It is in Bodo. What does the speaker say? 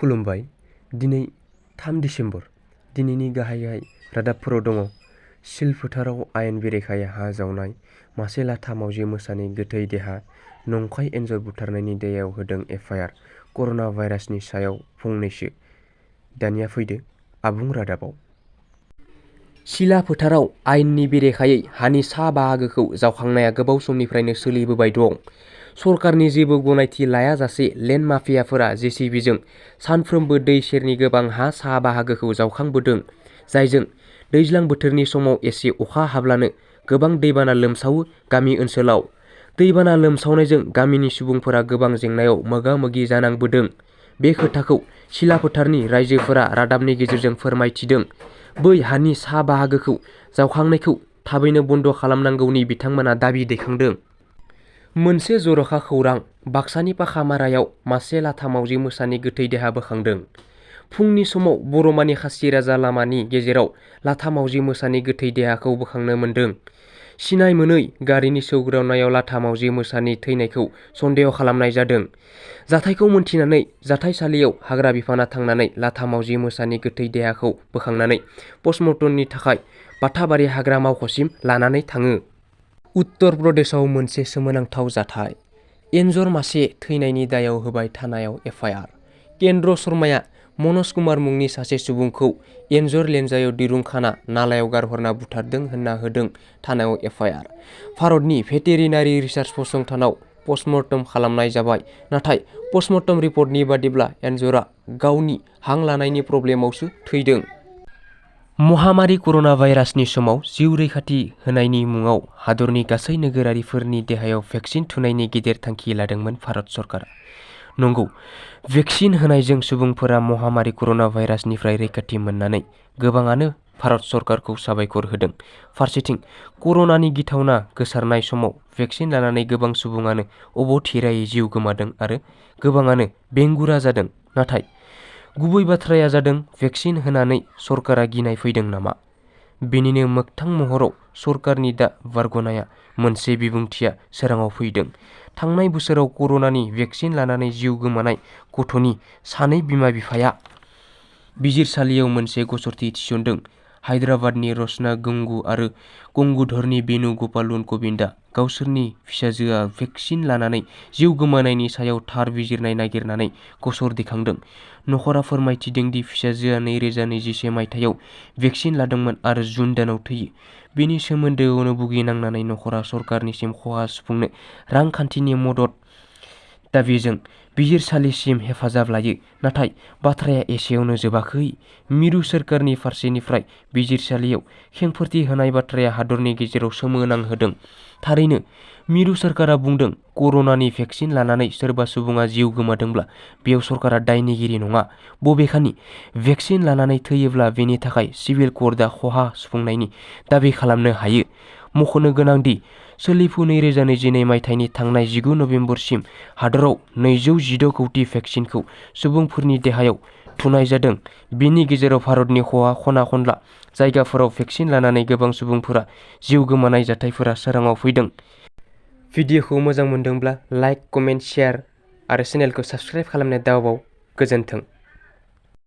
खुलुमबाय। दिनै 3 दिसेम्बर। दिनैनि गाहाय रादाबफोराव दङ। सिल फोथाराव आयेन बेरेखायै हा जावनाय, मासे लाथा मावजि मोसानि गोथै देहा, नंखाय एन्जर बुथारनायनि दायाव होदों एफआइआर। कर'ना भाइरासनि सायाव फंनैसो। दानिया फैदो आबुं रादाबाव। सिला फोथाराव आयेननि बेरेखायै हानि सा बाहागोखौ जावखांनाया गोबाव समनिफ्रायनो सोलिबोबाय दं। सरकारनि जेबो गनायथि लायाजासे लेन्ड माफियाफोरा जेसिबिजों सानफ्रोमबो दै सेरनि गोबां हा सा बाहागोखौ जावखांबोदों, जायजों दैज्लां बोथोरनि समाव एसे अखा हाब्लानो गोबां दैबाना लोमसावो। गामि ओनसोलाव दैबाना लोमसावनायजों गामिनि सुबुंफोरा गोबां जेंनायाव मोगा-मोगि जानांबोदों। बे खोथाखौ सिला फोथारनि रायजोफोरा रादाबनि गेजेरजों फोरमायथिदों। बै हानि सा बाहागोखौ जावखांनायखौ थाबैनो बन्द' खालामनांगौनि बिथांमोना दाबि दैखांदों। मोनसे जर'खा खौरां बाक्सानि पाखामारायाव मासे लाथा मावजि मोसानि गोथै देहा बोखांदों। फुंनि समाव बर'मानि खासिराजा लामानि गेजेराव लाथा मावजि मोसानि गोथै देहाखौ बोखांनो मोन्दों। सिनाय मोनै गारिनि सौग्रावनायाव लाथा मावजि मोसानि थैनायखौ सन्देह खालामनाय जादों। जाथायखौ मोनथिनानै जाथायसालियाव हाग्रा बिफाना थांनानै लाथा मावजि मोसानि गोथै देहाखौ बोखांनानै पस्टमर्टमनि थाखाय बाथाबारि हाग्रा मावख'सिम लानानै थाङो। उत्तर प्रदेशआव मोनसे सोमोनांथाव जाथाय। एन्जर मासे थैनायनि दायाव होबाय थानायाव एफआइआर। केन्द्र शर्माया मनज कुमार मुंनि सासे सुबुंखौ एन्जर लेनजायाव दिरुं खाना नालायाव गारहरना बुथारदों होनना होदों थानायाव एफआइआर। भारतनि भेटेरिनारि रिसार्च फसंथानाव पस्टमर्टम खालामनाय जाबाय, नाथाय पस्टमर्टम रिपर्टनि बादिब्ला एन्जरा गावनि हां लानायनि प्रब्लेमावसो थैदों। महामारि कर'ना भाइरासनि समाव जिउ रैखाथि होनायनि मुङाव हादरनि गासै नोगोरारिफोरनि देहायाव भेक्सिन थुनायनि गेदेर थांखि लादोंमोन भारत सरकारा। नंगौ, भेक्सिन होनायजों सुबुंफोरा महामारि कर'ना भाइरासनिफ्राय रैखाथि मोननानै गोबाङानो भारत सरकारखौ साबायखर होदों। फारसेथिं कर'नानि गिथावना गोसारनाय समाव भेक्सिन लानानै गोबां सुबुङानो अबथिरायै जिउ गोमादों आरो गोबाङानो बेंगुरा जादों। नाथाय गुबै बाथ्राया जादों भेक्सिन होनानै सरकारा गिनाय फैदों नामा? बेनिनो मोगथां महराव सरकारनि दा बारग'नाया मोनसे बिबुंथिया सोराङाव फैदों। थांनाय बोसोराव कर'नानि भेक्सिन लानानै जिउ गोमानाय गथ'नि सानै बिमा-बिफाया बिजिरसालियाव मोनसे गसरथि थिसनदों। हायद्राबादनि रचना गंगू आरो गंगूधरनि बेनु गपालन गविंदआ गावसोरनि फिसाजोआ भेक्सिन लानानै जिउ गोमानायनि सायाव थार बिजिरनाय नागिरनानै गसर दिखांदों। नखरा फोरमायथिदों दि फिसाजोआ 2021 मायथाइयाव भेक्सिन लादोंमोन आरो जुन दानाव थैयो। बेनि सोमोन्दोआवनो भुगिनांनानै नखरा सरकारनिसिम खहा सुफुंनो रांखान्थिनि मदद दाबिजों बिजिरसालिसिम हेफाजाब लायो। नाथाय बाथ्राया एसेयावनो जोबाखै। मिरु सोरखारनि फारसेनिफ्राय बिजिरसालियाव खेंफोरथि होनाय बाथ्राया हादरनि गेजेराव सोमोनांहोदों। थारैनो, मिरु सोरखारा बुंदों कर'नानि भेक्सिन लानानै सोरबा सुबुङा जिउ गोमादोंब्ला बेयाव सरकारा दायनिगिरि नङा। बबेखानि भेक्सिन लानानै थैयोब्ला बेनि थाखाय सिभिल कर्टआ खहा सुफुंनायनि दाबि खालामनो हायो। मख'नो गोनांदि सोलिफु 2021 मायथाइनि थांनाय 19 नबेम्बरसिम हादराव 216 कौटि भेक्सिनखौ सुबुंफोरनि देहायाव थुनाय जादों। बेनि गेजेराव भारतनि खना-खनला जायगाफोराव भेक्सिन लानानै गोबां सुबुंफोरा जिउ गोमानाय जाथायफोरा सोराङाव फैदों। भिडिअखौ मोजां मोनदोंब्ला लाइक, कमेन्ट, शेयार आरो चेनेलखौ साबस्क्राइब खालामनो दाबाव। गोजोन्थों।